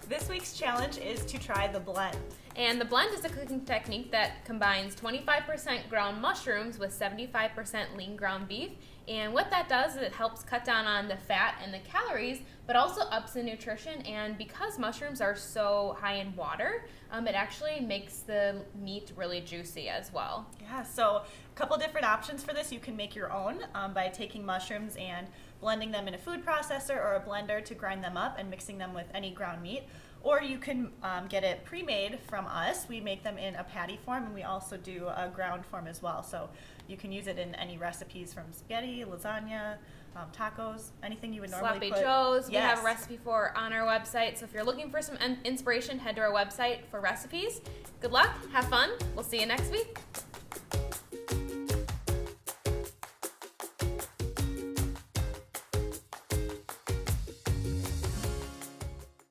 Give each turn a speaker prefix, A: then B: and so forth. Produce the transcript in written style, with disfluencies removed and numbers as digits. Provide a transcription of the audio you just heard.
A: This week's challenge is to try the blend.
B: And the blend is a cooking technique that combines 25% ground mushrooms with 75% lean ground beef. And what that does is it helps cut down on the fat and the calories, but also ups the nutrition. And because mushrooms are so high in water, it actually makes the meat really juicy as well.
A: Yeah, so a couple different options for this. You can make your own by taking mushrooms and blending them in a food processor or a blender to grind them up and mixing them with any ground meat. Or you can get it pre-made from us. We make them in a patty form, and we also do a ground form as well. So you can use it in any recipes from spaghetti, lasagna, tacos, anything you would normally
B: Sloppy
A: put.
B: Joes, we have a
A: Yes.
B: recipe for on our website. So if you're looking for some inspiration, head to our website for recipes. Good luck, have fun. We'll see you next week.